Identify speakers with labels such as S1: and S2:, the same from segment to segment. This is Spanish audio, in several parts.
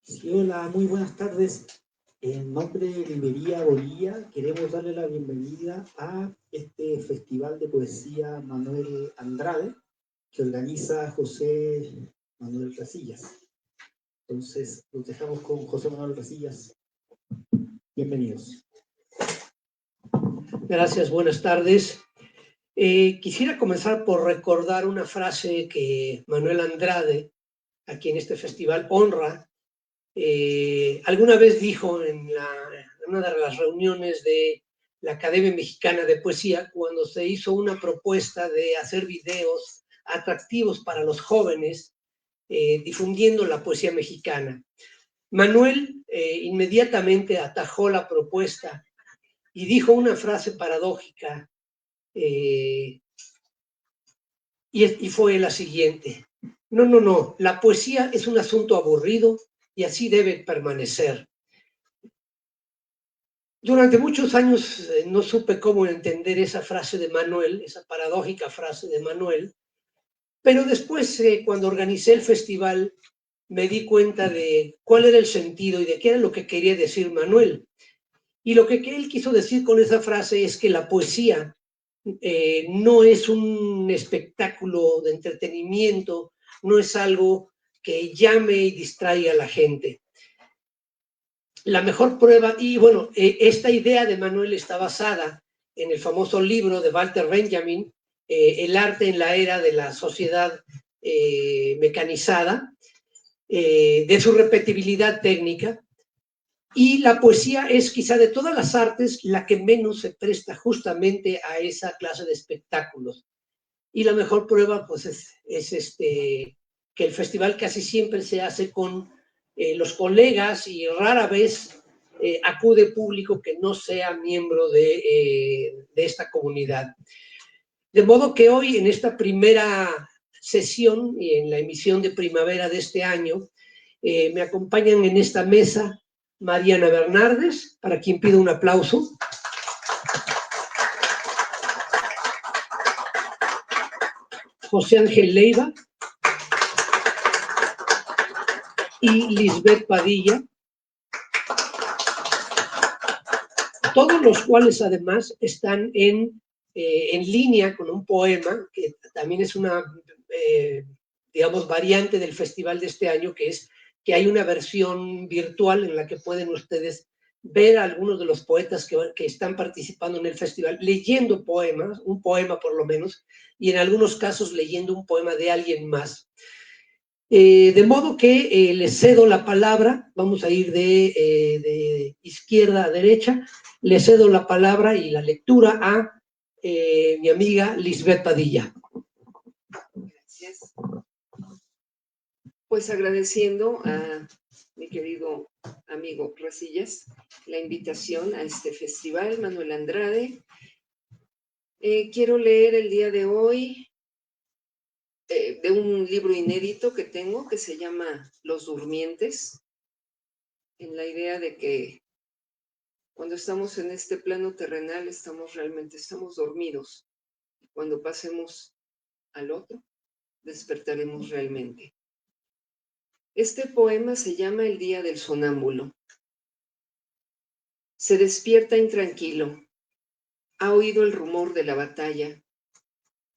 S1: Sí, hola, muy buenas tardes. En nombre de Librería Bolivia, queremos darle la bienvenida a este Festival de Poesía Manuel Andrade, que organiza José Manuel Casillas. Entonces, los dejamos con José Manuel Casillas. Bienvenidos.
S2: Gracias, buenas tardes. Quisiera comenzar por recordar una frase que Manuel Andrade, aquí en este festival, honra. Alguna vez dijo en una de las reuniones de la Academia Mexicana de Poesía, cuando se hizo una propuesta de hacer videos atractivos para los jóvenes, difundiendo la poesía mexicana. Manuel inmediatamente atajó la propuesta y dijo una frase paradójica, y fue la siguiente: no, la poesía es un asunto aburrido y así debe permanecer. Durante muchos años no supe cómo entender esa frase de Manuel, esa paradójica frase de Manuel, pero después, cuando organicé el festival, me di cuenta de cuál era el sentido y de qué era lo que quería decir Manuel. Y lo que él quiso decir con esa frase es que la poesía no es un espectáculo de entretenimiento, no es algo que llame y distraiga a la gente. La mejor prueba, y bueno, esta idea de Manuel está basada en el famoso libro de Walter Benjamin, El arte en la era de la sociedad mecanizada, de su repetibilidad técnica. Y la poesía es quizá de todas las artes la que menos se presta justamente a esa clase de espectáculos. Y la mejor prueba pues es que el festival casi siempre se hace con los colegas y rara vez acude público que no sea miembro de esta comunidad. De modo que hoy, en esta primera sesión y en la emisión de primavera de este año, me acompañan en esta mesa Mariana Bernardes, para quien pido un aplauso. José Ángel Leiva y Lisbeth Padilla, todos los cuales además están en línea con un poema que también es una, digamos, variante del festival de este año, que es que hay una versión virtual en la que pueden ustedes ver a algunos de los poetas que están participando en el festival leyendo poemas, un poema por lo menos, y en algunos casos leyendo un poema de alguien más. De modo que les cedo la palabra, vamos a ir de izquierda a derecha, le cedo la palabra y la lectura a mi amiga Lisbeth Padilla.
S3: Gracias. Pues agradeciendo a mi querido amigo Casillas la invitación a este festival, Manuel Andrade. Quiero leer el día de hoy de un libro inédito que tengo que se llama Los Durmientes, en la idea de que cuando estamos en este plano terrenal estamos dormidos. Cuando pasemos al otro, despertaremos realmente. Este poema se llama El día del sonámbulo. Se despierta intranquilo. Ha oído el rumor de la batalla.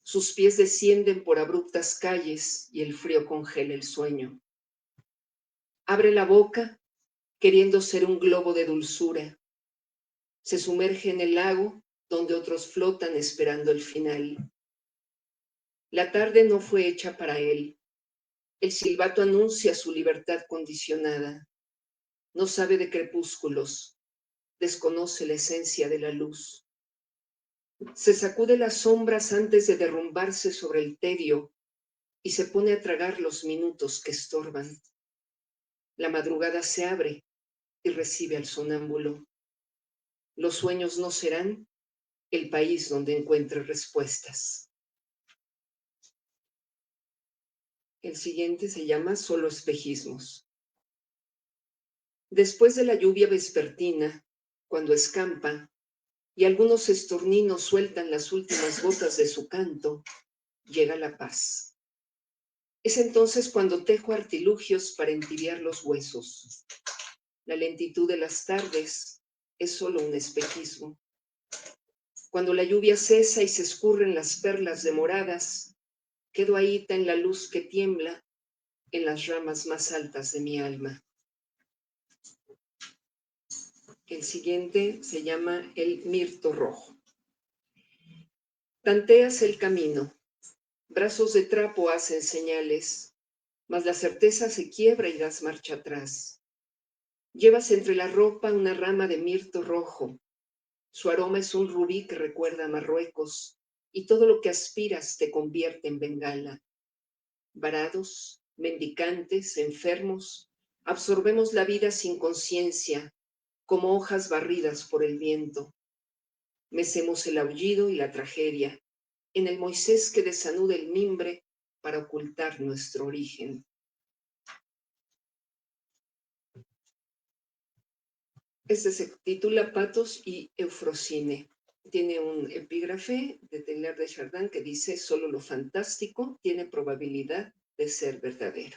S3: Sus pies descienden por abruptas calles y el frío congela el sueño. Abre la boca, queriendo ser un globo de dulzura. Se sumerge en el lago donde otros flotan esperando el final. La tarde no fue hecha para él. El silbato anuncia su libertad condicionada. No sabe de crepúsculos. Desconoce la esencia de la luz. Se sacude las sombras antes de derrumbarse sobre el tedio y se pone a tragar los minutos que estorban. La madrugada se abre y recibe al sonámbulo. Los sueños no serán el país donde encuentre respuestas. El siguiente se llama Solo espejismos. Después de la lluvia vespertina, cuando escampa y algunos estorninos sueltan las últimas gotas de su canto, llega la paz. Es entonces cuando tejo artilugios para entibiar los huesos. La lentitud de las tardes es solo un espejismo. Cuando la lluvia cesa y se escurren las perlas demoradas, quedo ahíta en la luz que tiembla en las ramas más altas de mi alma. El siguiente se llama el mirto rojo. Tanteas el camino, brazos de trapo hacen señales, mas la certeza se quiebra y das marcha atrás. Llevas entre la ropa una rama de mirto rojo, su aroma es un rubí que recuerda a Marruecos, y todo lo que aspiras te convierte en bengala. Varados, mendicantes, enfermos, absorbemos la vida sin conciencia, como hojas barridas por el viento. Mecemos el aullido y la tragedia, en el Moisés que desanuda el mimbre para ocultar nuestro origen. Este se titula Patos y Eufrosine. Tiene un epígrafe de Teilhard de Chardin que dice: solo lo fantástico tiene probabilidad de ser verdadero.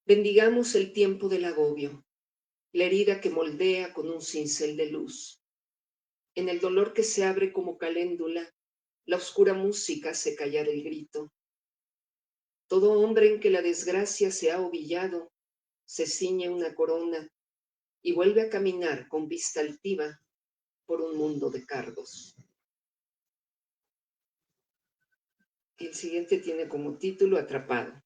S3: Bendigamos el tiempo del agobio, la herida que moldea con un cincel de luz. En el dolor que se abre como caléndula, la oscura música hace callar el grito. Todo hombre en que la desgracia se ha ovillado, se ciñe una corona y vuelve a caminar con vista altiva por un mundo de cardos. El siguiente tiene como título Atrapado.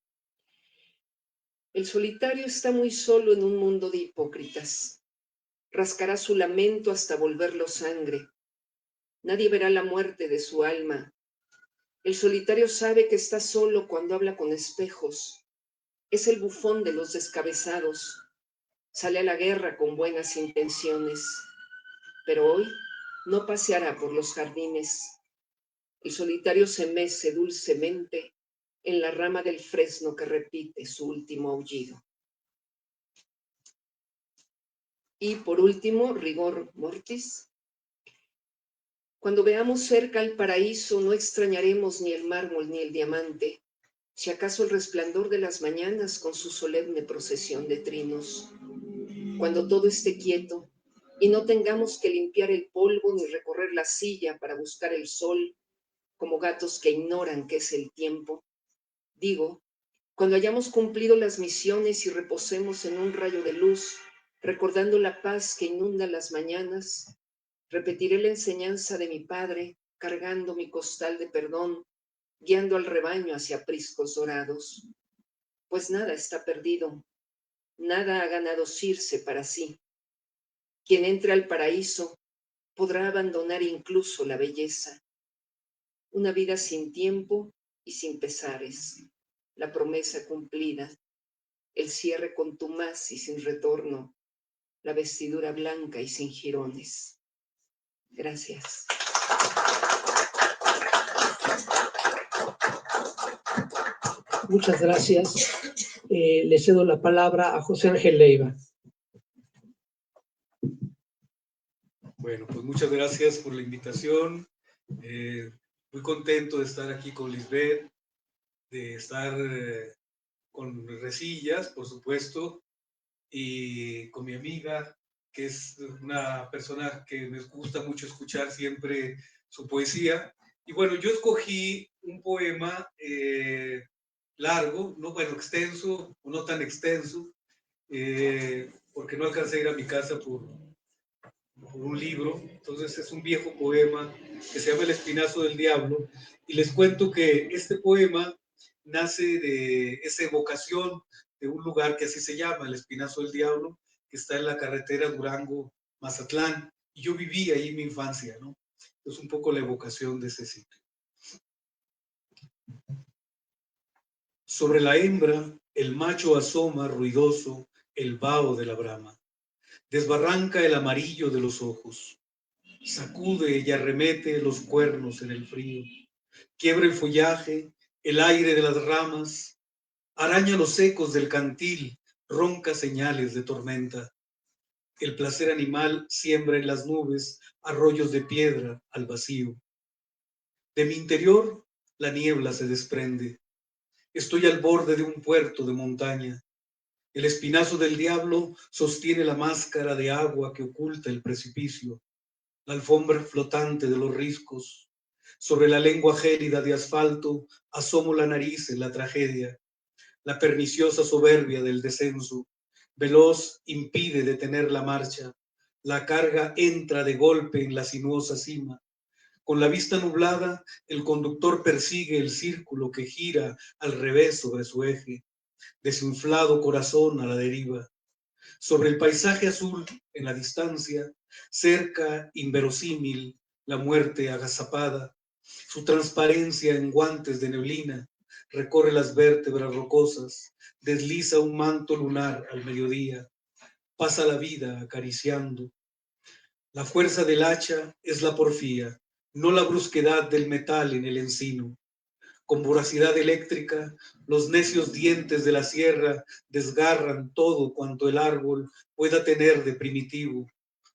S3: El solitario está muy solo en un mundo de hipócritas. Rascará su lamento hasta volverlo sangre. Nadie verá la muerte de su alma. El solitario sabe que está solo cuando habla con espejos. Es el bufón de los descabezados. Sale a la guerra con buenas intenciones. Pero hoy no paseará por los jardines. El solitario se mece dulcemente en la rama del fresno que repite su último aullido. Y por último, rigor mortis. Cuando veamos cerca el paraíso, no extrañaremos ni el mármol ni el diamante, si acaso el resplandor de las mañanas con su solemne procesión de trinos. Cuando todo esté quieto y no tengamos que limpiar el polvo ni recorrer la silla para buscar el sol, como gatos que ignoran qué es el tiempo. Digo, cuando hayamos cumplido las misiones y reposemos en un rayo de luz, recordando la paz que inunda las mañanas, repetiré la enseñanza de mi padre, cargando mi costal de perdón, guiando al rebaño hacia apriscos dorados. Pues nada está perdido, nada ha ganado Circe para sí. Quien entre al paraíso podrá abandonar incluso la belleza. Una vida sin tiempo y sin pesares, la promesa cumplida, el cierre contumaz y sin retorno, la vestidura blanca y sin jirones. Gracias.
S2: Muchas gracias. Le cedo la palabra a José Ángel Leiva.
S4: Bueno, pues muchas gracias por la invitación. Muy contento de estar aquí con Lisbeth, de estar con Resillas, por supuesto, y con mi amiga, que es una persona que me gusta mucho escuchar siempre su poesía. Y bueno, yo escogí un poema largo, no, bueno, extenso o no tan extenso, porque no alcancé a ir a mi casa por un libro. Entonces es un viejo poema que se llama El Espinazo del Diablo, y les cuento que este poema nace de esa evocación de un lugar que así se llama, El Espinazo del Diablo, que está en la carretera Durango-Mazatlán, y yo viví ahí mi infancia, ¿no? Es un poco la evocación de ese sitio. Sobre la hembra, el macho asoma ruidoso el vaho de la brama. Desbarranca el amarillo de los ojos. Sacude y arremete los cuernos en el frío. Quiebra el follaje, el aire de las ramas. Araña los ecos del cantil, ronca señales de tormenta. El placer animal siembra en las nubes arroyos de piedra al vacío. De mi interior, la niebla se desprende. Estoy al borde de un puerto de montaña. El espinazo del diablo sostiene la máscara de agua que oculta el precipicio, la alfombra flotante de los riscos. Sobre la lengua gélida de asfalto asomo la nariz en la tragedia. La perniciosa soberbia del descenso, veloz, impide detener la marcha. La carga entra de golpe en la sinuosa cima. Con la vista nublada, el conductor persigue el círculo que gira al revés sobre su eje, desinflado corazón a la deriva. Sobre el paisaje azul, en la distancia, cerca, inverosímil, la muerte agazapada. Su transparencia en guantes de neblina recorre las vértebras rocosas, desliza un manto lunar al mediodía, pasa la vida acariciando. La fuerza del hacha es la porfía, no la brusquedad del metal en el encino. Con voracidad eléctrica, los necios dientes de la sierra desgarran todo cuanto el árbol pueda tener de primitivo.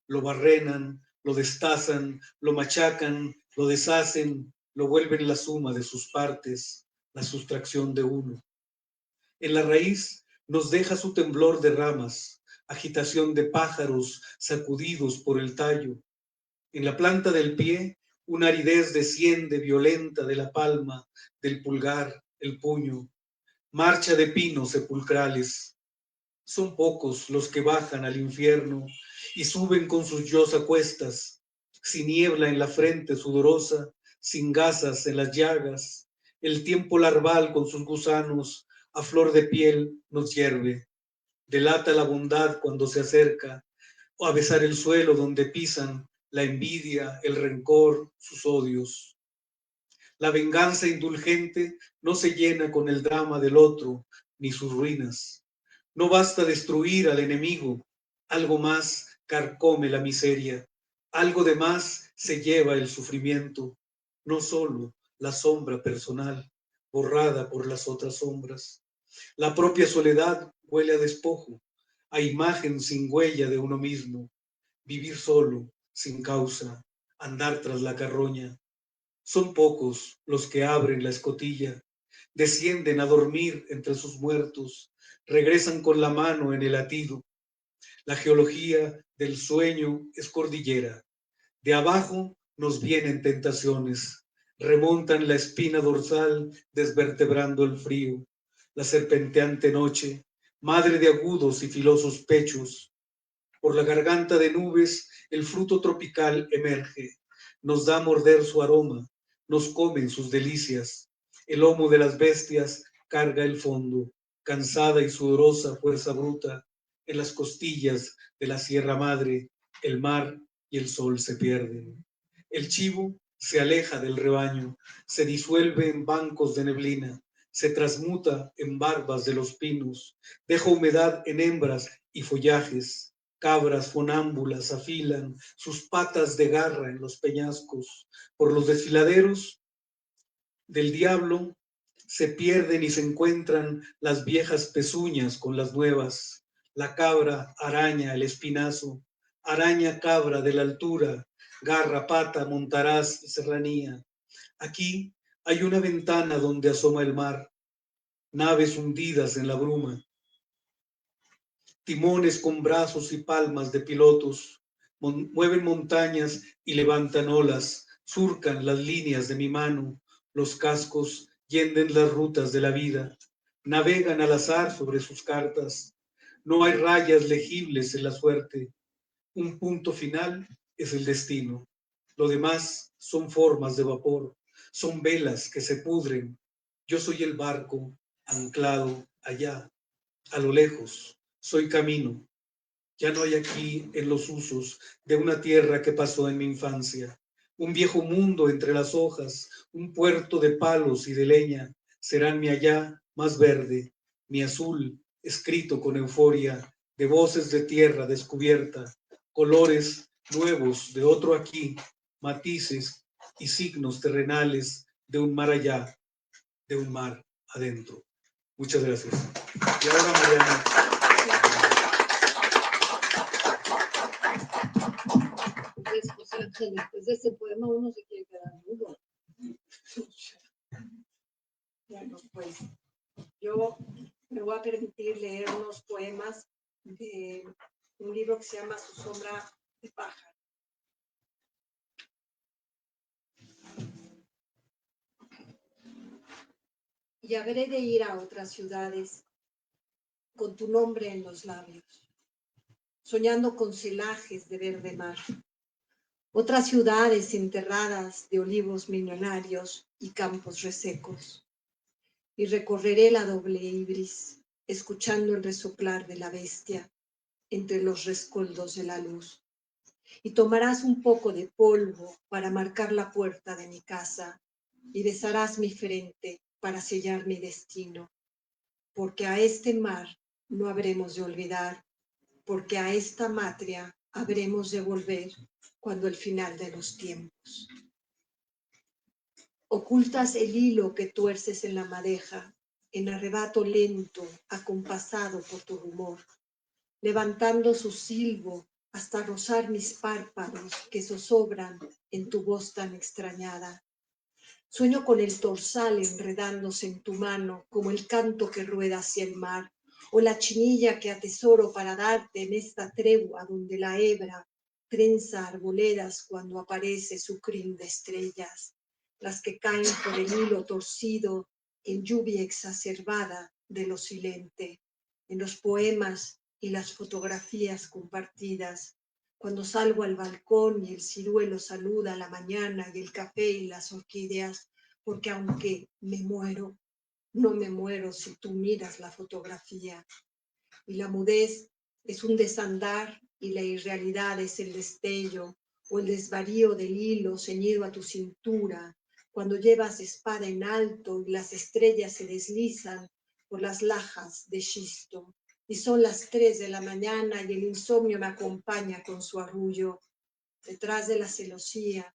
S4: Lo barrenan, lo destazan, lo machacan, lo deshacen, lo vuelven la suma de sus partes, la sustracción de uno. En la raíz nos deja su temblor de ramas, agitación de pájaros sacudidos por el tallo. En la planta del pie, una aridez desciende violenta de la palma, del pulgar, el puño. Marcha de pinos sepulcrales. Son pocos los que bajan al infierno y suben con sus yos a cuestas, sin niebla en la frente sudorosa, sin gasas en las llagas. El tiempo larval con sus gusanos a flor de piel nos hierve. Delata la bondad cuando se acerca, o a besar el suelo donde pisan la envidia, el rencor, sus odios. La venganza indulgente no se llena con el drama del otro, ni sus ruinas. No basta destruir al enemigo, algo más carcome la miseria, algo de más se lleva el sufrimiento, no solo la sombra personal, borrada por las otras sombras. La propia soledad huele a despojo, a imagen sin huella de uno mismo, vivir solo, sin causa, andar tras la carroña. Son pocos los que abren la escotilla, descienden a dormir entre sus muertos, regresan con la mano en el latido. La geología del sueño es cordillera. De abajo nos vienen tentaciones, remontan la espina dorsal desvertebrando el frío. La serpenteante noche, madre de agudos y filosos pechos. Por la garganta de nubes el fruto tropical emerge, nos da a morder su aroma, nos comen sus delicias. El lomo de las bestias carga el fondo, cansada y sudorosa fuerza bruta. En las costillas de la Sierra Madre, el mar y el sol se pierden. El chivo se aleja del rebaño, se disuelve en bancos de neblina, se transmuta en barbas de los pinos, deja humedad en hembras y follajes. Cabras fonámbulas afilan sus patas de garra en los peñascos. Por los desfiladeros del diablo se pierden y se encuentran las viejas pezuñas con las nuevas. La cabra araña el espinazo, araña cabra de la altura, garra, pata, montaraz y serranía. Aquí hay una ventana donde asoma el mar, naves hundidas en la bruma, timones con brazos y palmas de pilotos, mueven montañas y levantan olas, surcan las líneas de mi mano, los cascos yenden las rutas de la vida, navegan al azar sobre sus cartas, no hay rayas legibles en la suerte, un punto final es el destino, lo demás son formas de vapor, son velas que se pudren, yo soy el barco anclado allá, a lo lejos, soy camino. Ya no hay aquí en los usos de una tierra que pasó en mi infancia. Un viejo mundo entre las hojas, un puerto de palos y de leña, serán mi allá más verde, mi azul, escrito con euforia, de voces de tierra descubierta, colores nuevos de otro aquí, matices y signos terrenales de un mar allá, de un mar adentro. Muchas gracias. Y ahora, Mariana.
S5: José Ángel, después de ese poema uno se quiere quedar mudo. Bueno, pues Yo me voy a permitir leer unos poemas de un libro que se llama Su sombra de pájaro. Y habré de ir a otras ciudades con tu nombre en los labios, soñando con celajes de verde mar. Otras ciudades enterradas de olivos millonarios y campos resecos. Y recorreré la doble ibris, escuchando el resoplar de la bestia entre los rescoldos de la luz. Y tomarás un poco de polvo para marcar la puerta de mi casa, y besarás mi frente para sellar mi destino, porque a este mar no habremos de olvidar, porque a esta matria habremos de volver cuando el final de los tiempos. Ocultas el hilo que tuerces en la madeja, en arrebato lento, acompasado por tu rumor, levantando su silbo hasta rozar mis párpados que zozobran en tu voz tan extrañada. Sueño con el torsal enredándose en tu mano como el canto que rueda hacia el mar, o la chinilla que atesoro para darte en esta tregua donde la hebra trenza arboledas cuando aparece su crin de estrellas, las que caen por el hilo torcido en lluvia exacerbada de lo silente, en los poemas y las fotografías compartidas, cuando salgo al balcón y el ciruelo saluda la mañana y el café y las orquídeas, porque aunque me muero, no me muero si tú miras la fotografía. Y la mudez es un desandar y la irrealidad es el destello o el desvarío del hilo ceñido a tu cintura, cuando llevas espada en alto y las estrellas se deslizan por las lajas de xisto. Y son las 3 de la mañana y el insomnio me acompaña con su arrullo. Detrás de la celosía,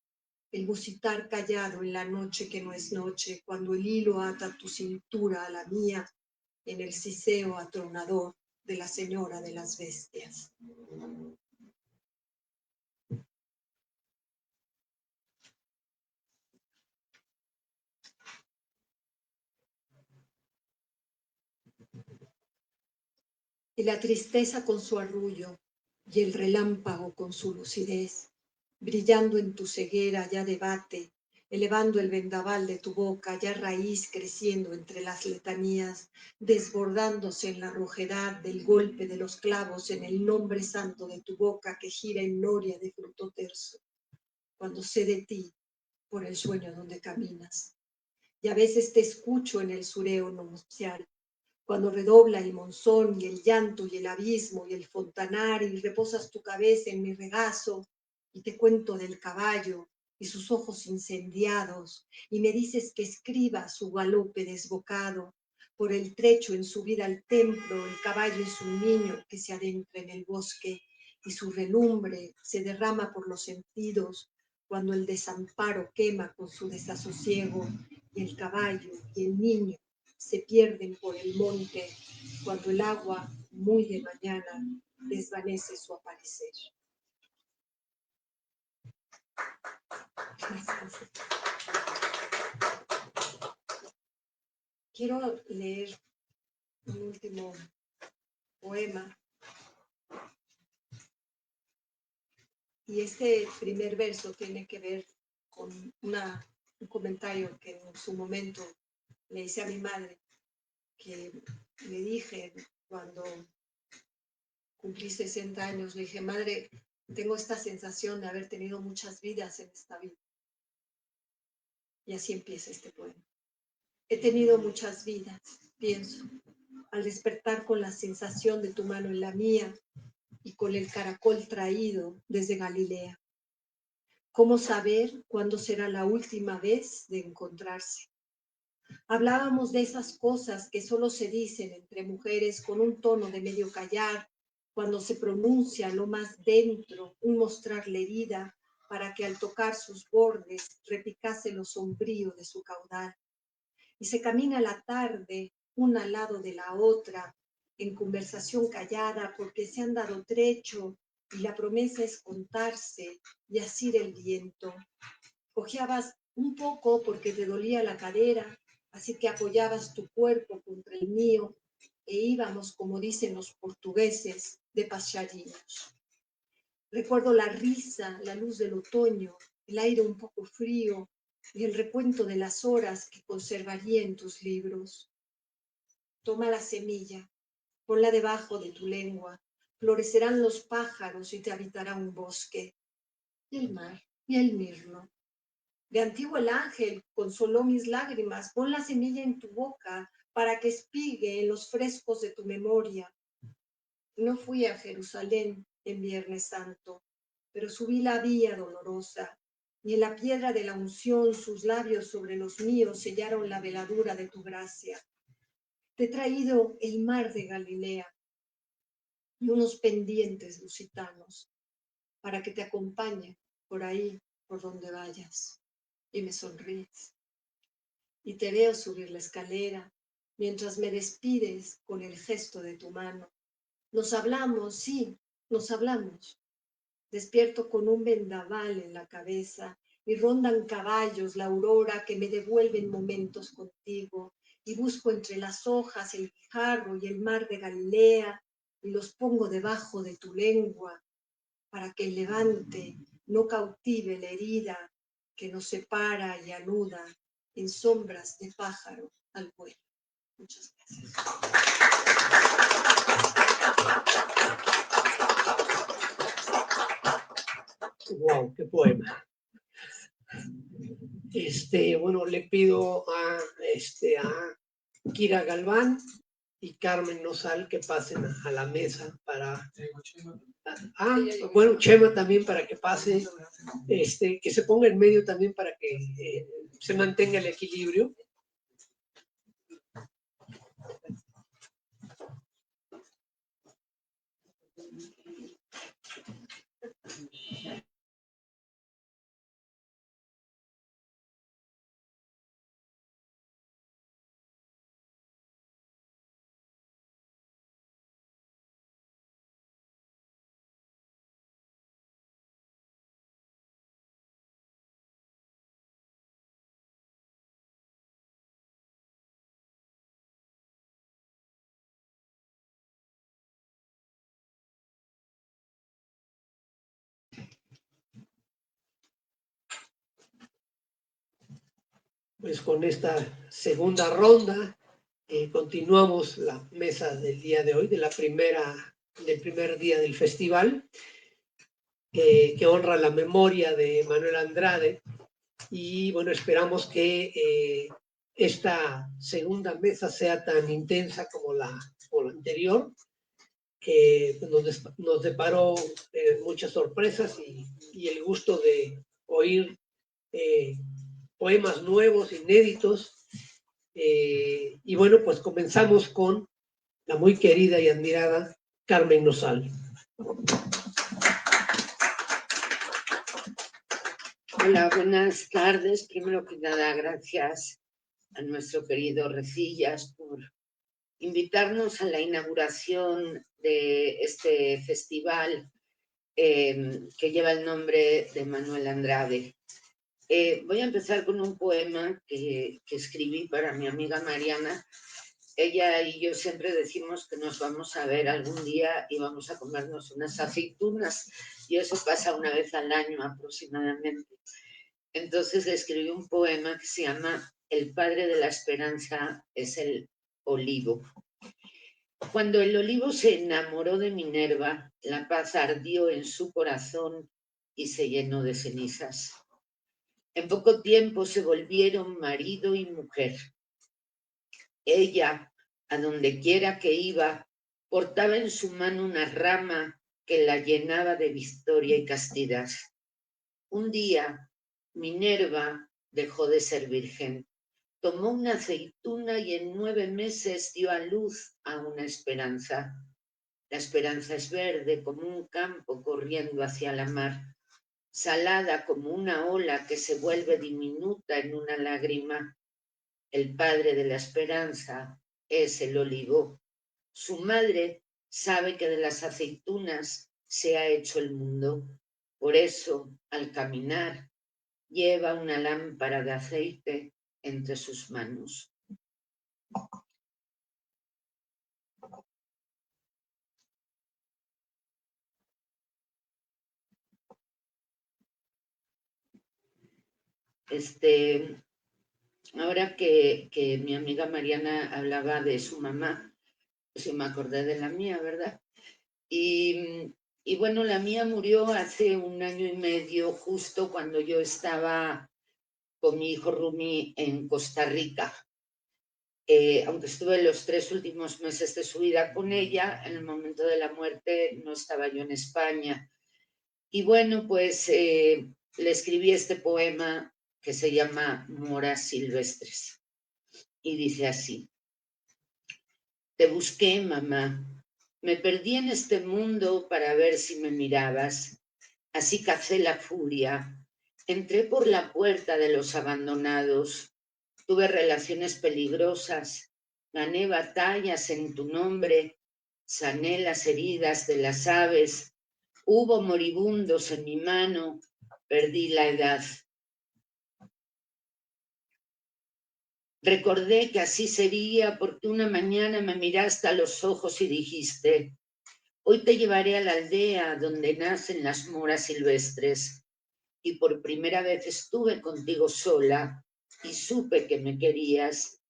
S5: el musitar callado en la noche que no es noche, cuando el hilo ata tu cintura a la mía, en el siseo atronador de la señora de las bestias. Y la tristeza con su arrullo, y el relámpago con su lucidez, brillando en tu ceguera ya debate, elevando el vendaval de tu boca, ya raíz creciendo entre las letanías, desbordándose en la rojedad del golpe de los clavos en el nombre santo de tu boca que gira en noria de fruto terso, cuando sé de ti por el sueño donde caminas. Y a veces te escucho en el sureo nupcial, cuando redobla el monzón y el llanto y el abismo y el fontanar y reposas tu cabeza en mi regazo y te cuento del caballo y sus ojos incendiados y me dices que escriba su galope desbocado por el trecho en subida al templo. El caballo es un niño que se adentra en el bosque y su relumbre se derrama por los sentidos cuando el desamparo quema con su desasosiego y el caballo y el niño se pierden por el monte cuando el agua muy de mañana desvanece su aparecer. Quiero leer un último poema. Y este primer verso tiene que ver con un comentario que en su momento le hice a mi madre, que le dije cuando cumplí 60 años, le dije, madre, tengo esta sensación de haber tenido muchas vidas en esta vida. Y así empieza este poema. He tenido muchas vidas, pienso, al despertar con la sensación de tu mano en la mía y con el caracol traído desde Galilea. ¿Cómo saber cuándo será la última vez de encontrarse? Hablábamos de esas cosas que solo se dicen entre mujeres con un tono de medio callar, cuando se pronuncia lo más dentro, un mostrarle herida, para que al tocar sus bordes repicase lo sombrío de su caudal. Y se camina la tarde, una al lado de la otra, en conversación callada, porque se han dado trecho, y la promesa es contarse y asir el viento. Cojeabas un poco porque te dolía la cadera, así que apoyabas tu cuerpo contra el mío e íbamos, como dicen los portugueses, de pasearinos. Recuerdo la risa, la luz del otoño, el aire un poco frío y el recuento de las horas que conservaría en tus libros. Toma la semilla, ponla debajo de tu lengua, florecerán los pájaros y te habitará un bosque. Y el mar, y el mirlo. De antiguo el ángel consoló mis lágrimas, pon la semilla en tu boca para que espigue en los frescos de tu memoria. No fui a Jerusalén en Viernes Santo, pero subí la vía dolorosa, y en la piedra de la unción sus labios sobre los míos sellaron la veladura de tu gracia. Te he traído el mar de Galilea y unos pendientes lusitanos para que te acompañe por ahí, por donde vayas. Y me sonríes. Y te veo subir la escalera mientras me despides con el gesto de tu mano. Nos hablamos, sí, nos hablamos. Despierto con un vendaval en la cabeza y rondan caballos la aurora que me devuelven momentos contigo y busco entre las hojas el guijarro y el mar de Galilea y los pongo debajo de tu lengua para que el levante no cautive la herida que nos separa y anuda en sombras de pájaro al vuelo. Muchas gracias.
S2: Wow, qué poema. Bueno, le pido a Kira Galván y Carmen Nosal que pasen a la mesa para... bueno, Chema también para que pase, que se ponga en medio también para que se mantenga el equilibrio. Pues con esta segunda ronda continuamos la mesa del día de hoy, del primer día del festival, que honra la memoria de Manuel Andrade. Y bueno, esperamos que esta segunda mesa sea tan intensa como la anterior, que nos deparó muchas sorpresas y el gusto de oír poemas nuevos, inéditos. Y bueno, pues comenzamos con la muy querida y admirada Carmen Nosal.
S6: Hola, buenas tardes. Primero que nada, gracias a nuestro querido Recillas por invitarnos a la inauguración de este festival que lleva el nombre de Manuel Andrade. Voy a empezar con un poema que escribí para mi amiga Mariana. Ella y yo siempre decimos que nos vamos a ver algún día y vamos a comernos unas aceitunas, y eso pasa una vez al año aproximadamente. Entonces le escribí un poema que se llama El padre de la esperanza es el olivo. Cuando el olivo se enamoró de Minerva, la paz ardió en su corazón y se llenó de cenizas. En poco tiempo se volvieron marido y mujer. Ella, a donde quiera que iba, portaba en su mano una rama que la llenaba de victoria y castidad. Un día, Minerva dejó de ser virgen, tomó una aceituna y en 9 meses dio a luz a una esperanza. La esperanza es verde como un campo corriendo hacia la mar, salada como una ola que se vuelve diminuta en una lágrima. El padre de la esperanza es el olivo. Su madre sabe que de las aceitunas se ha hecho el mundo. Por eso, al caminar, lleva una lámpara de aceite entre sus manos. Ahora que mi amiga Mariana hablaba de su mamá, pues sí me acordé de la mía, ¿verdad? Y bueno, la mía murió hace 1 año y medio, justo cuando yo estaba con mi hijo Rumi en Costa Rica. Aunque estuve los 3 últimos meses de su vida con ella, en el momento de la muerte no estaba yo en España. Y bueno, pues le escribí este poema que se llama Moras Silvestres. Y dice así: te busqué, mamá, me perdí en este mundo para ver si me mirabas. Así cacé la furia, entré por la puerta de los abandonados, tuve relaciones peligrosas, gané batallas en tu nombre, sané las heridas de las aves, hubo moribundos en mi mano, perdí la edad. Recordé que así sería porque una mañana me miraste a los ojos y dijiste: hoy te llevaré a la aldea donde nacen las moras silvestres. Y por primera vez estuve contigo sola y supe que me querías.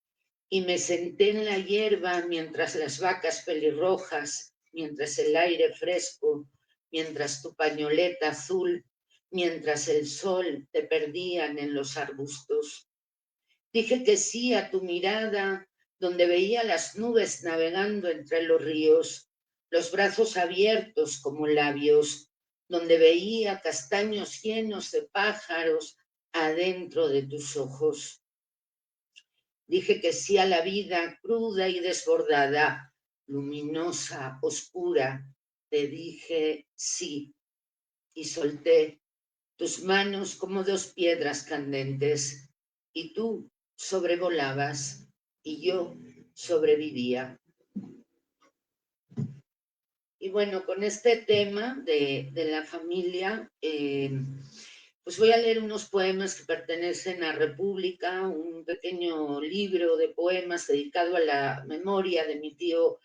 S6: Y me senté en la hierba mientras las vacas pelirrojas, mientras el aire fresco, mientras tu pañoleta azul, mientras el sol te perdían en los arbustos. Dije que sí a tu mirada, donde veía las nubes navegando entre los ríos, los brazos abiertos como labios, donde veía castaños llenos de pájaros adentro de tus ojos. Dije que sí a la vida cruda y desbordada, luminosa, oscura. Te dije sí y solté tus manos como 2 piedras candentes y tú sobrevolabas y yo sobrevivía. Y bueno, con este tema de la familia, pues voy a leer unos poemas que pertenecen a República, un pequeño libro de poemas dedicado a la memoria de mi tío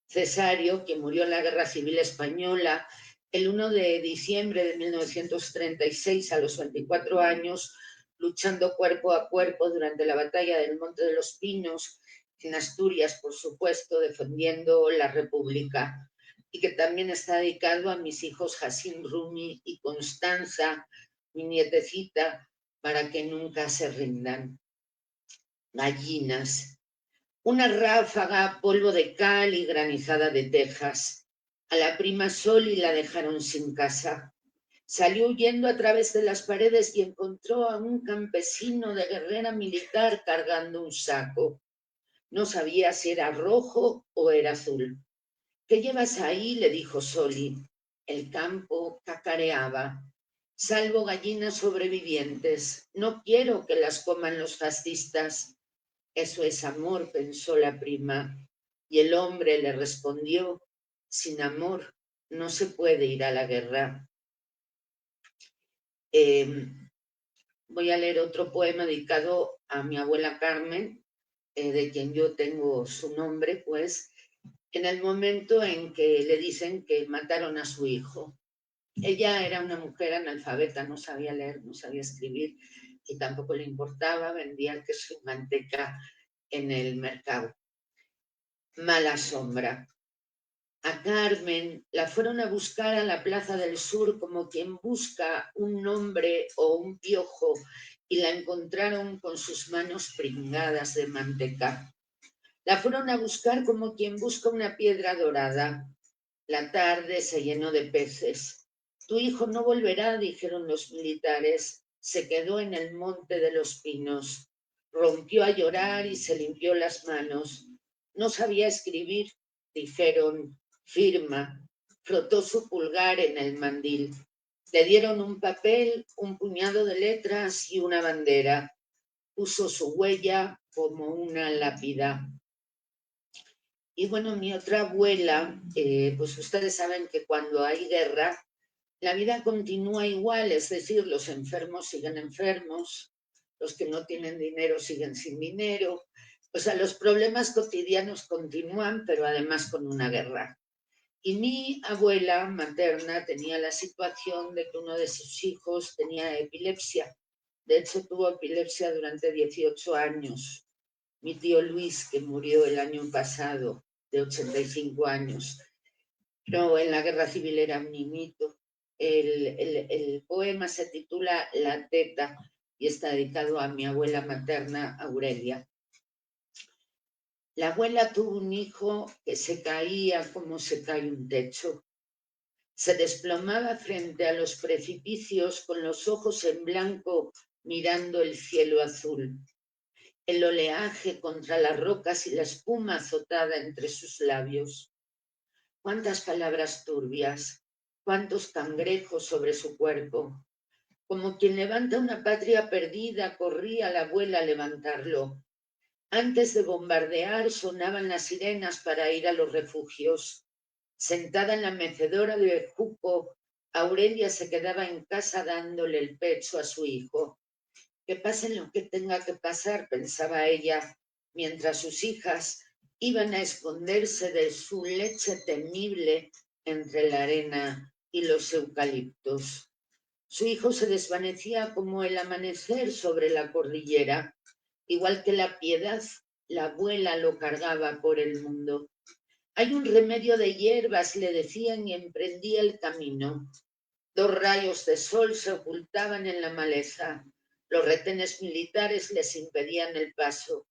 S6: Cesario, que murió en la Guerra Civil Española el 1 de diciembre de 1936 a los 24 años, luchando cuerpo a cuerpo durante la batalla del Monte de los Pinos, en Asturias, por supuesto, defendiendo la República, y que también está dedicado a mis hijos Jacín, Rumi y Constanza, mi nietecita, para que nunca se rindan. Gallinas. Una ráfaga, polvo de cal y granizada de Texas. A la prima Soli la dejaron sin casa. Salió huyendo a través de las paredes y encontró a un campesino de guerrera militar cargando un saco. No sabía si era rojo o era azul. ¿Qué llevas ahí?, le dijo Soli. El campo cacareaba. Salvo gallinas sobrevivientes. No quiero que las coman los fascistas. Eso es amor, pensó la prima. Y el hombre le respondió: sin amor no se puede ir a la guerra. Voy a leer otro poema dedicado a mi abuela Carmen, de quien yo tengo su nombre, pues, en el momento en que le dicen que mataron a su hijo. Ella era una mujer analfabeta, no sabía leer, no sabía escribir y tampoco le importaba, vendía queso y manteca en el mercado. Mala sombra. A Carmen la fueron a buscar a la Plaza del Sur como quien busca un nombre o un piojo y la encontraron con sus manos pringadas de manteca. La fueron a buscar como quien busca una piedra dorada. La tarde se llenó de peces. Tu hijo no volverá, dijeron los militares. Se quedó en el Monte de los Pinos. Rompió a llorar y se limpió las manos. No sabía escribir, dijeron, firma. Frotó su pulgar en el mandil. Le dieron un papel, un puñado de letras y una bandera. Puso su huella como una lápida. Y bueno, mi otra abuela, pues ustedes saben que cuando hay guerra, la vida continúa igual, es decir, los enfermos siguen enfermos, los que no tienen dinero siguen sin dinero, o sea, los problemas cotidianos continúan, pero además con una guerra. Y mi abuela materna tenía la situación de que uno de sus hijos tenía epilepsia De hecho, tuvo epilepsia durante 18 años. Mi tío Luis, que murió el año pasado, de 85 años, pero en la guerra civil era un niñito. El poema se titula La teta y está dedicado a mi abuela materna, Aurelia. La abuela tuvo un hijo que se caía como se cae un techo. Se desplomaba frente a los precipicios con los ojos en blanco mirando el cielo azul. El oleaje contra las rocas y la espuma azotada entre sus labios. Cuántas palabras turbias, cuántos cangrejos sobre su cuerpo. Como quien levanta una patria perdida, corría la abuela a levantarlo. Antes de bombardear sonaban las sirenas para ir a los refugios. Sentada en la mecedora de bejuco, Aurelia se quedaba en casa dándole el pecho a su hijo. Que pase lo que tenga que pasar, pensaba ella, mientras sus hijas iban a esconderse de su leche temible entre la arena y los eucaliptos. Su hijo se desvanecía como el amanecer sobre la cordillera, igual que la piedad, la abuela lo cargaba por el mundo. Hay un remedio de hierbas, le decían, y emprendía el camino. 2 rayos de sol se ocultaban en la maleza. Los retenes militares les impedían el paso.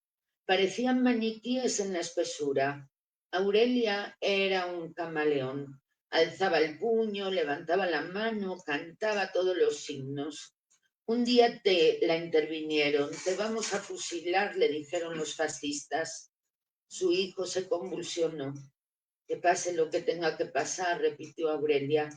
S6: Parecían maniquíes en la espesura. Aurelia era un camaleón. Alzaba el puño, levantaba la mano, cantaba todos los signos. Un día la intervinieron. Te vamos a fusilar, le dijeron los fascistas. Su hijo se convulsionó. Que pase lo que tenga que pasar, repitió Aurelia.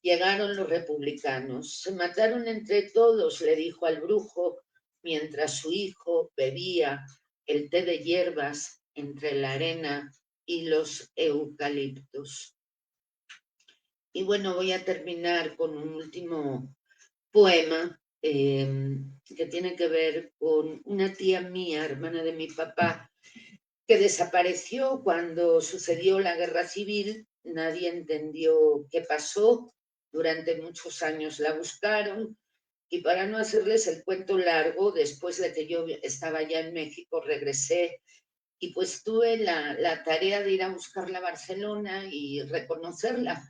S6: Llegaron los republicanos. Se mataron entre todos, le dijo al brujo, mientras su hijo bebía el té de hierbas entre la arena y los eucaliptos. Y bueno, voy a terminar con un último poema que tiene que ver con una tía mía, hermana de mi papá, que desapareció cuando sucedió la guerra civil. Nadie entendió qué pasó. Durante muchos años la buscaron y para no hacerles el cuento largo, después de que yo estaba ya en México, regresé y pues tuve la tarea de ir a buscarla a Barcelona y reconocerla.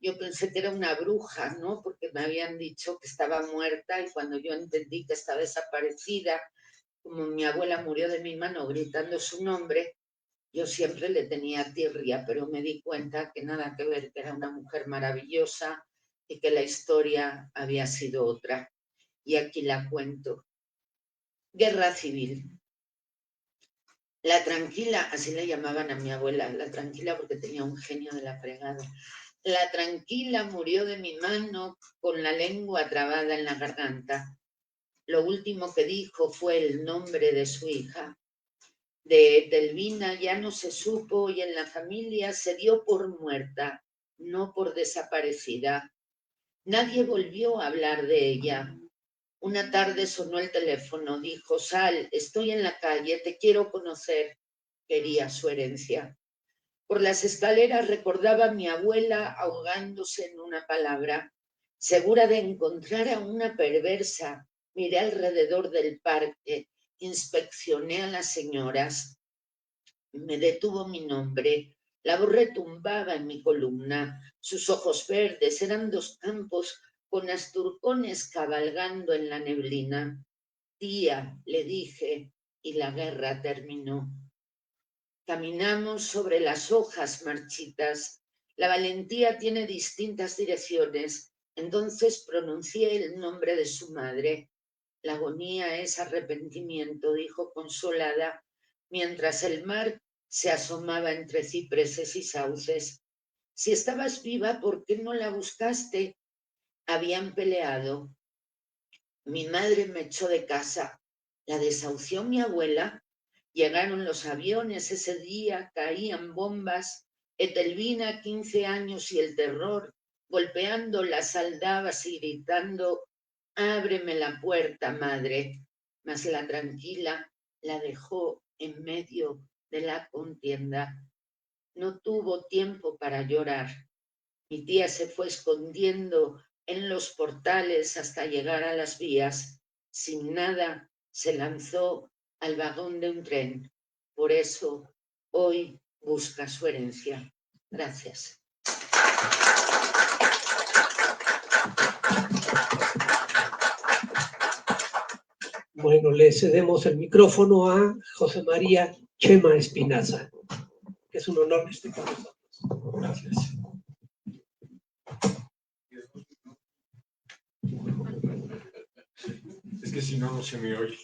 S6: Yo pensé que era una bruja, ¿no? Porque me habían dicho que estaba muerta y cuando yo entendí que estaba desaparecida, como mi abuela murió de mi mano gritando su nombre, yo siempre le tenía tirria, pero me di cuenta que nada que ver, que era una mujer maravillosa y que la historia había sido otra. Y aquí la cuento. Guerra civil. La tranquila, así le llamaban a mi abuela, la tranquila porque tenía un genio de la fregada. La tranquila murió de mi mano con la lengua trabada en la garganta. Lo último que dijo fue el nombre de su hija. De Etelvina ya no se supo y en la familia se dio por muerta, no por desaparecida. Nadie volvió a hablar de ella. Una tarde sonó el teléfono, dijo, Sal, estoy en la calle, te quiero conocer. Quería su herencia. Por las escaleras recordaba a mi abuela ahogándose en una palabra. Segura de encontrar a una perversa, miré alrededor del parque, inspeccioné a las señoras. Me detuvo mi nombre. La voz retumbaba en mi columna. Sus ojos verdes eran 2 campos con asturcones cabalgando en la neblina. Tía, le dije, y la guerra terminó. Caminamos sobre las hojas marchitas. La valentía tiene distintas direcciones. Entonces pronuncié el nombre de su madre. La agonía es arrepentimiento, dijo consolada, mientras el mar se asomaba entre cipreses y sauces. Si estabas viva, ¿por qué no la buscaste? Habían peleado. Mi madre me echó de casa. La desahució mi abuela. Llegaron los aviones ese día, caían bombas. Etelvina, 15 años y el terror, golpeando las aldabas y gritando, ábreme la puerta, madre. Mas la tranquila la dejó en medio de la contienda. No tuvo tiempo para llorar. Mi tía se fue escondiendo en los portales hasta llegar a las vías. sin nada, se lanzó al vagón de un tren. Por eso hoy busca su herencia. Gracias.
S2: Bueno, le cedemos el micrófono a José María Chema Espinaza, que es un honor que esté con nosotros.
S7: Gracias. Es que si no, no se me oye.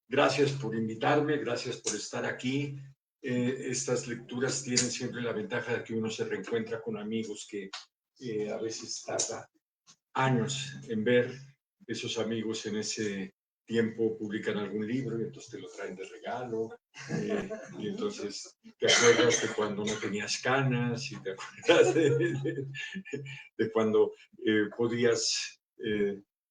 S7: Gracias por invitarme, gracias por estar aquí. Estas lecturas tienen siempre la ventaja de que uno se reencuentra con amigos que a veces tarda años en ver. Esos amigos en ese tiempo publican algún libro y entonces te lo traen de regalo. Y entonces te acuerdas de cuando no tenías canas y te acuerdas de cuando podías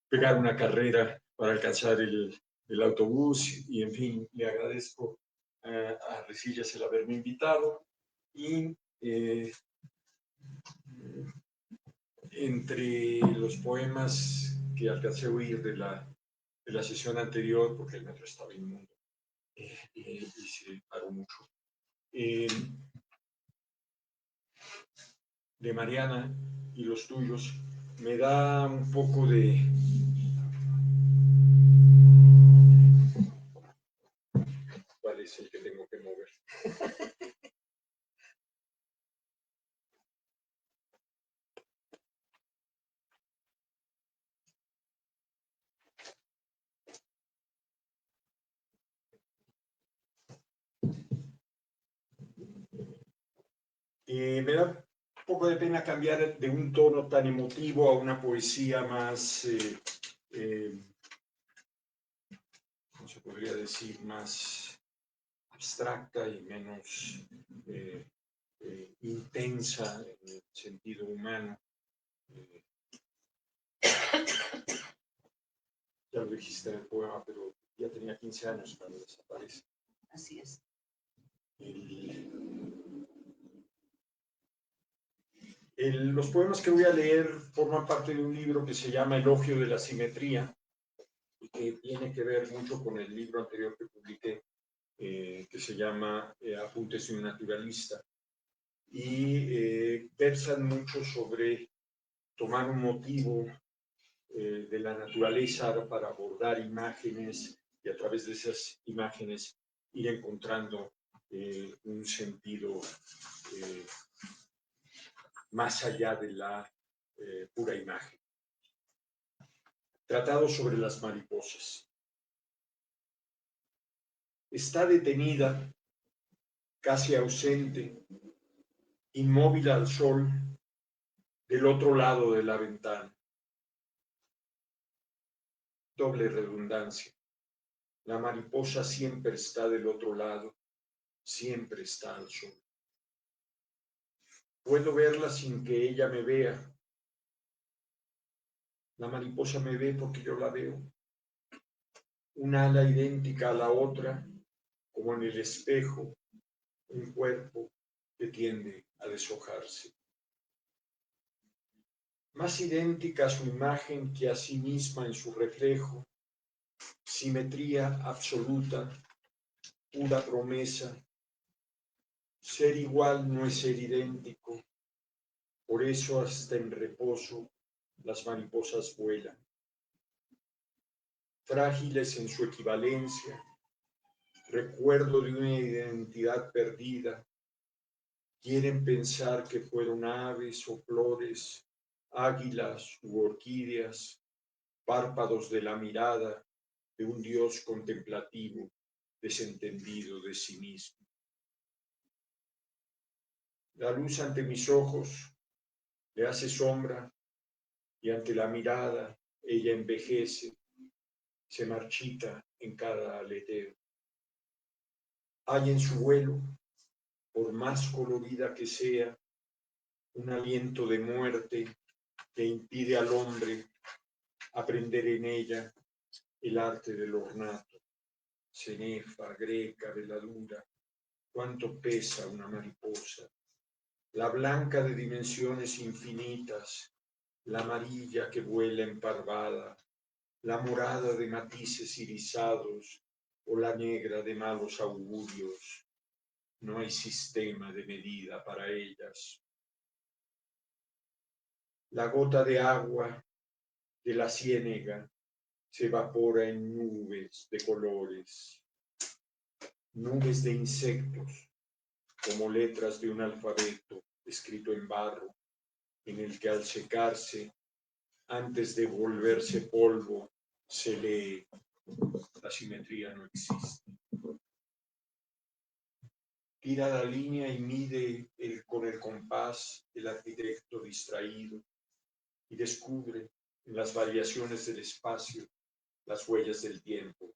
S7: pegar una carrera para alcanzar el autobús. Y en fin, le agradezco a Resillas el haberme invitado. Y entre los poemas que alcancé a oír de la sesión anterior, porque el metro estaba inmundo y se paró mucho, de Mariana y los tuyos, me da un poco de... ¿Cuál es el que tengo que mover? Me da un poco de pena cambiar de un tono tan emotivo a una poesía más, ¿cómo se podría decir?, más abstracta y menos intensa en el sentido humano. Ya lo dijiste en el poema, pero ya tenía 15 años cuando desaparece.
S6: Así es.
S7: Los poemas que voy a leer forman parte de un libro que se llama Elogio de la Simetría, y que tiene que ver mucho con el libro anterior que publiqué, que se llama Apuntes de un naturalista, y versan mucho sobre tomar un motivo de la naturaleza para abordar imágenes y a través de esas imágenes ir encontrando un sentido más allá de la pura imagen. Tratado sobre las mariposas. Está detenida, casi ausente, inmóvil al sol, del otro lado de la ventana. Doble redundancia. La mariposa siempre está del otro lado, siempre está al sol. Puedo verla sin que ella me vea. La mariposa me ve porque yo la veo. Una ala idéntica a la otra, como en el espejo, un cuerpo que tiende a deshojarse. Más idéntica a su imagen que a sí misma en su reflejo, simetría absoluta, pura promesa. Ser igual no es ser idéntico, por eso hasta en reposo las mariposas vuelan. Frágiles en su equivalencia, recuerdo de una identidad perdida, quieren pensar que fueron aves o flores, águilas u orquídeas, párpados de la mirada de un Dios contemplativo, desentendido de sí mismo. La luz ante mis ojos le hace sombra y ante la mirada ella envejece, se marchita en cada aleteo. Hay en su vuelo, por más colorida que sea, un aliento de muerte que impide al hombre aprender en ella el arte del ornato. Cenefa, greca, veladura, cuánto pesa una mariposa. La blanca de dimensiones infinitas, la amarilla que vuela emparvada, la morada de matices irisados o la negra de malos augurios. No hay sistema de medida para ellas. La gota de agua de la ciénega se evapora en nubes de colores, nubes de insectos, como letras de un alfabeto escrito en barro, en el que al secarse, antes de volverse polvo, se lee: la simetría no existe. Tira la línea y mide con el compás el arquitecto distraído y descubre en las variaciones del espacio las huellas del tiempo.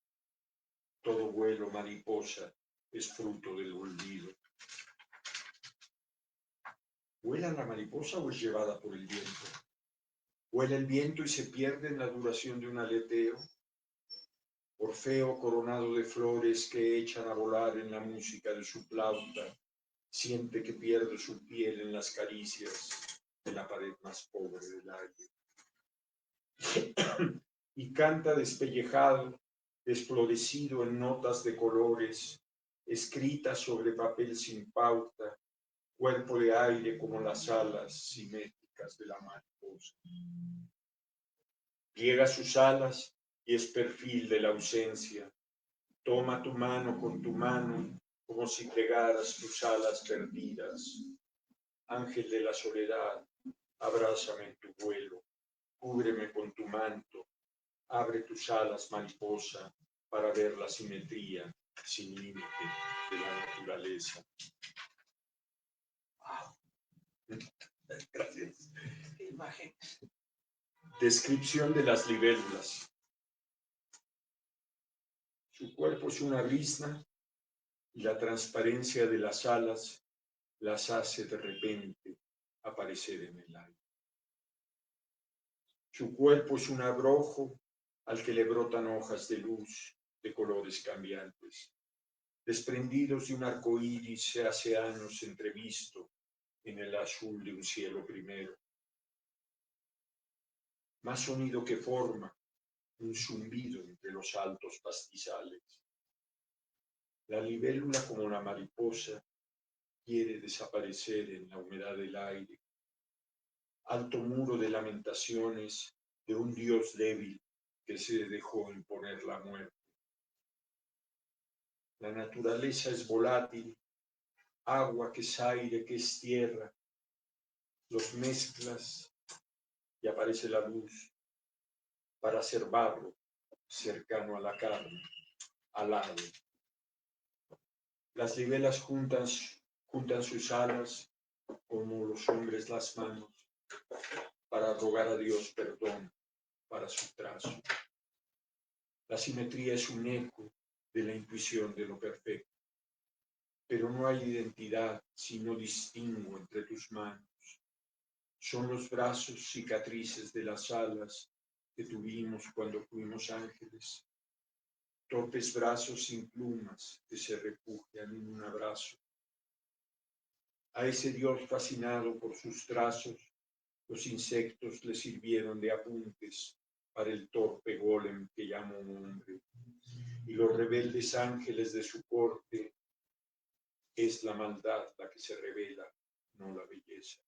S7: Todo vuelo mariposa es fruto del olvido. ¿Vuela la mariposa o es llevada por el viento? ¿Vuela el viento y se pierde en la duración de un aleteo? Orfeo coronado de flores que echan a volar en la música de su flauta, siente que pierde su piel en las caricias de la pared más pobre del aire. Y canta despellejado, desflorecido en notas de colores, escritas sobre papel sin pauta, cuerpo de aire como las alas simétricas de la mariposa. Pliega sus alas y es perfil de la ausencia. Toma tu mano con tu mano como si plegaras tus alas perdidas. Ángel de la soledad, abrázame en tu vuelo, cúbreme con tu manto, abre tus alas, mariposa, para ver la simetría sin límite de la naturaleza. Gracias.
S2: Qué imagen.
S7: Descripción de las libélulas. Su cuerpo es una brizna y la transparencia de las alas las hace de repente aparecer en el aire. Su cuerpo es un abrojo al que le brotan hojas de luz de colores cambiantes, desprendidos de un arco iris hace años entrevisto en el azul de un cielo primero. Más sonido que forma, un zumbido entre los altos pastizales. La libélula, como la mariposa, quiere desaparecer en la humedad del aire. Alto muro de lamentaciones de un dios débil que se dejó imponer la muerte. La naturaleza es volátil, agua que es aire, que es tierra. Los mezclas y aparece la luz para hacer barro cercano a la carne, al ave. Las libelas juntan sus alas como los hombres las manos para rogar a Dios perdón para su trazo. La simetría es un eco de la intuición de lo perfecto, pero no hay identidad si no distingo entre tus manos. Son los brazos cicatrices de las alas que tuvimos cuando fuimos ángeles. Torpes brazos sin plumas que se refugian en un abrazo. A ese Dios fascinado por sus trazos, los insectos le sirvieron de apuntes para el torpe golem que llamó hombre. Y los rebeldes ángeles de su corte, es la maldad la que se revela, no la belleza.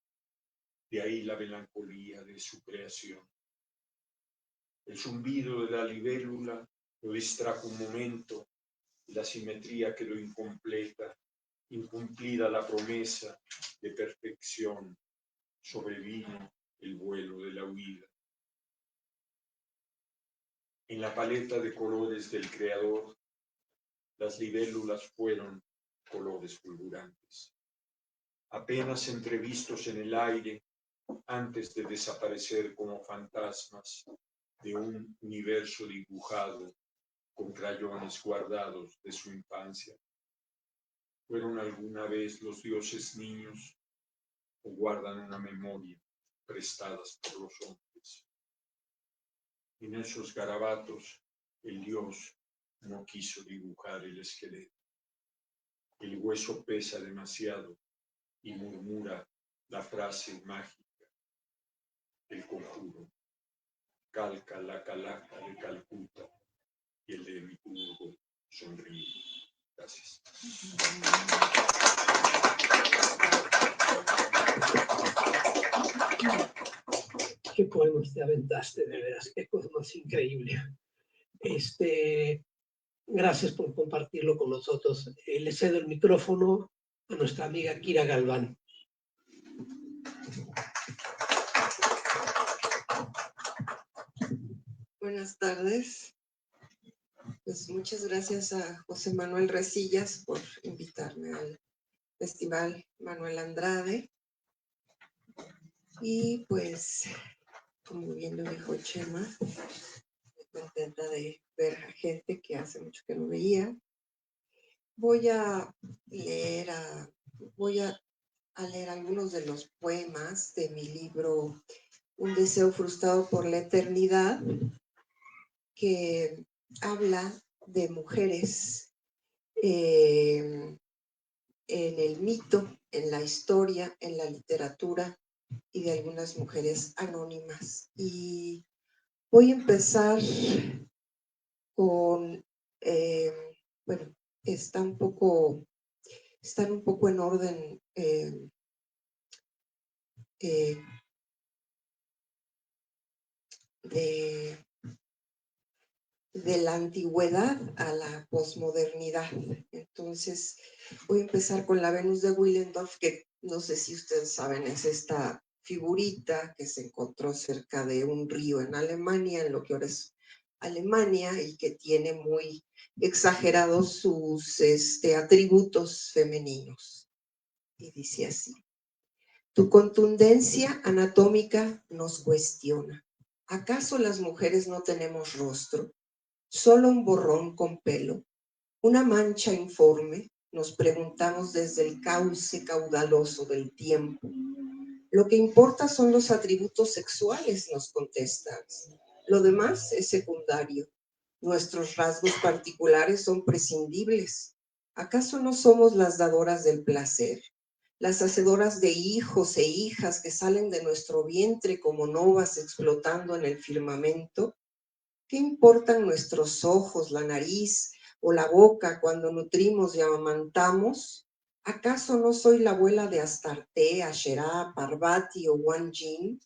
S7: De ahí la melancolía de su creación. El zumbido de la libélula lo distrajo un momento, y la simetría quedó incompleta, incumplida la promesa de perfección. Sobrevino el vuelo de la huida. En la paleta de colores del creador, las libélulas fueron colores fulgurantes, apenas entrevistos en el aire antes de desaparecer como fantasmas de un universo dibujado con crayones guardados de su infancia. ¿Fueron alguna vez los dioses niños o guardan una memoria prestadas por los hombres? En esos garabatos, el dios no quiso dibujar el esqueleto. El hueso pesa demasiado y murmura la frase mágica. el conjuro. Calca la calaca de Calcuta y el de Edimburgo sonríe. Gracias.
S2: Qué poemas te aventaste, de veras, qué cosa más increíble. Gracias por compartirlo con nosotros. Le cedo el micrófono a nuestra amiga Kira Galván.
S5: Buenas tardes. Pues muchas gracias a José Manuel Resillas por invitarme al Festival Manuel Andrade. Y pues, como bien lo dijo Chema, estoy contenta de ver a gente que hace mucho que no veía. Voy a leer algunos de los poemas de mi libro Un deseo frustrado por la eternidad, que habla de mujeres en el mito, en la historia, en la literatura y de algunas mujeres anónimas. Y voy a empezar con, bueno, están un poco en orden de la antigüedad a la posmodernidad. Entonces, voy a empezar con la Venus de Willendorf, que no sé si ustedes saben, es esta figurita que se encontró cerca de un río en Alemania, en lo que ahora es Alemania, y que tiene muy exagerados sus atributos femeninos. Y dice así: tu contundencia anatómica nos cuestiona. ¿Acaso las mujeres no tenemos rostro? Solo un borrón con pelo, una mancha informe, nos preguntamos desde el cauce caudaloso del tiempo. Lo que importa son los atributos sexuales, nos contestan. Lo demás es secundario. Nuestros rasgos particulares son prescindibles. ¿Acaso no somos las dadoras del placer? Las hacedoras de hijos e hijas que salen de nuestro vientre como novas explotando en el firmamento. ¿Qué importan nuestros ojos, la nariz o la boca cuando nutrimos y amamantamos? ¿Acaso no soy la abuela de Astarte, Asherá, Parvati o Wanjin?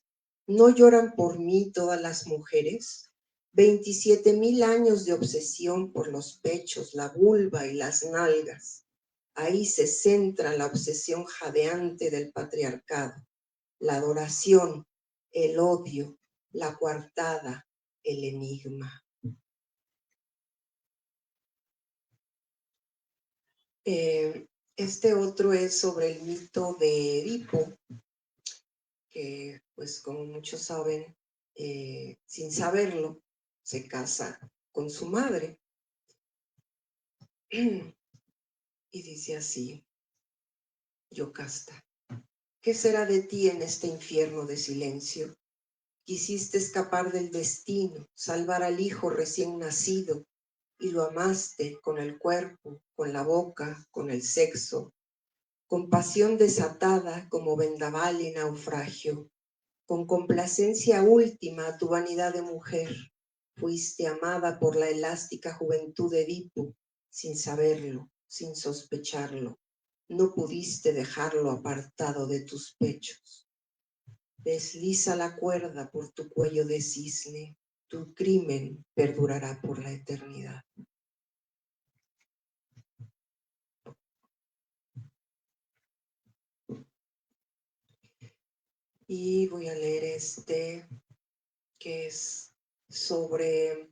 S5: ¿No lloran por mí todas las mujeres? 27,000 años de obsesión por los pechos, la vulva y las nalgas. Ahí se centra la obsesión jadeante del patriarcado, la adoración, el odio, la coartada, el enigma. Este otro es sobre el mito de Edipo, que pues como muchos saben, sin saberlo, se casa con su madre. Y dice así: Yocasta, ¿qué será de ti en este infierno de silencio? Quisiste escapar del destino, salvar al hijo recién nacido, y lo amaste con el cuerpo, con la boca, con el sexo, con pasión desatada como vendaval y naufragio, con complacencia última a tu vanidad de mujer. Fuiste amada por la elástica juventud de Edipo, sin saberlo, sin sospecharlo. No pudiste dejarlo apartado de tus pechos. Desliza la cuerda por tu cuello de cisne, tu crimen perdurará por la eternidad. Y voy a leer este, que es sobre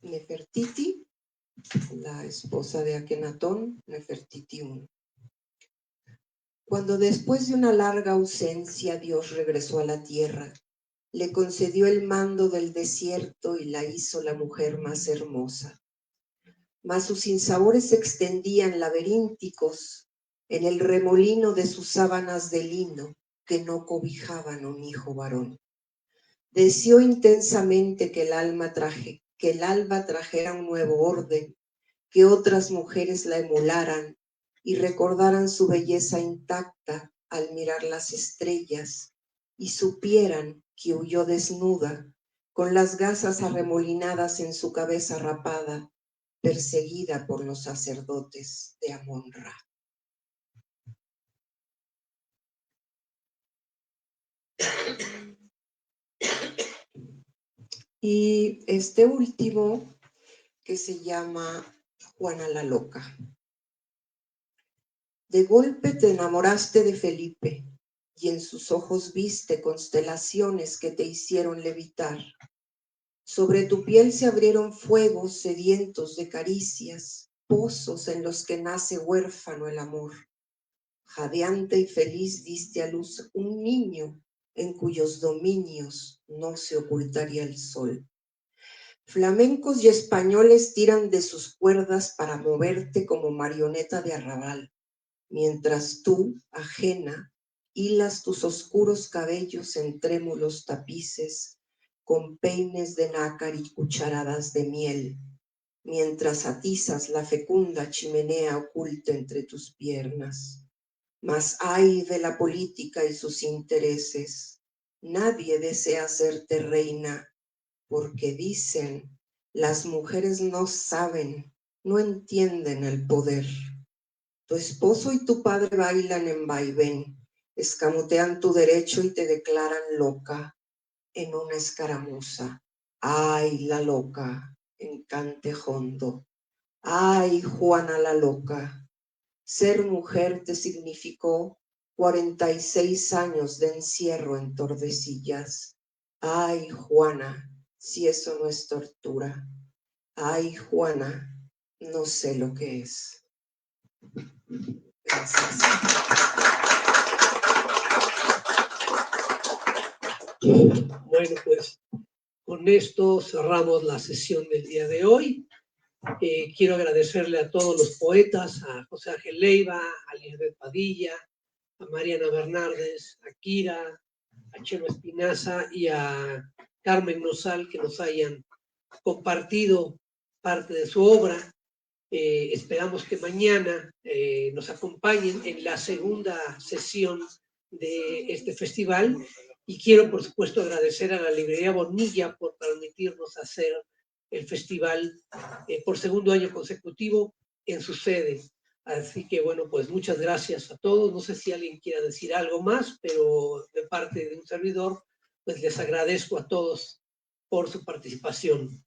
S5: Nefertiti, la esposa de Akenatón, Nefertiti I. Cuando después de una larga ausencia Dios regresó a la tierra, le concedió el mando del desierto y la hizo la mujer más hermosa. Mas sus sinsabores se extendían laberínticos en el remolino de sus sábanas de lino que no cobijaban un hijo varón. Deseó intensamente que el alba trajera un nuevo orden, que otras mujeres la emularan y recordaran su belleza intacta al mirar las estrellas
S8: y supieran que huyó desnuda, con las gasas arremolinadas en su cabeza rapada, perseguida por los sacerdotes de Amon-Ra. Y este último, que se llama Juana la Loca. De golpe te enamoraste de Felipe, y en sus ojos viste constelaciones que te hicieron levitar. Sobre tu piel se abrieron fuegos sedientos de caricias, pozos en los que nace huérfano el amor. Jadeante y feliz diste a luz un niño en cuyos dominios no se ocultaría el sol. Flamencos y españoles tiran de sus cuerdas para moverte como marioneta de arrabal, mientras tú, ajena, hilas tus oscuros cabellos en trémulos tapices, con peines de nácar y cucharadas de miel, mientras atizas la fecunda chimenea oculta entre tus piernas. Mas ay de la política y sus intereses, nadie desea hacerte reina, porque dicen, las mujeres no saben, no entienden el poder. Tu esposo y tu padre bailan en vaivén, escamotean tu derecho y te declaran loca en una escaramuza. ¡Ay, la loca! En cante hondo. ¡Ay, Juana la loca! Ser mujer te significó 46 años de encierro en Tordesillas. ¡Ay, Juana! Si eso no es tortura. ¡Ay, Juana! No sé lo que es. Gracias.
S2: Bueno, pues con esto cerramos la sesión del día de hoy. Quiero agradecerle a todos los poetas, a José Ángel Leiva, a Lisbeth Padilla, a Mariana Bernardes, a Kira, a Chelo Espinaza y a Carmen Nosal, que nos hayan compartido parte de su obra. Esperamos que mañana nos acompañen en la segunda sesión de este festival, y quiero por supuesto agradecer a la librería Bonilla por permitirnos hacer el festival por segundo año consecutivo en su sede. Así que bueno, pues muchas gracias a todos. No sé si alguien quiera decir algo más, pero de parte de un servidor, pues les agradezco a todos por su participación.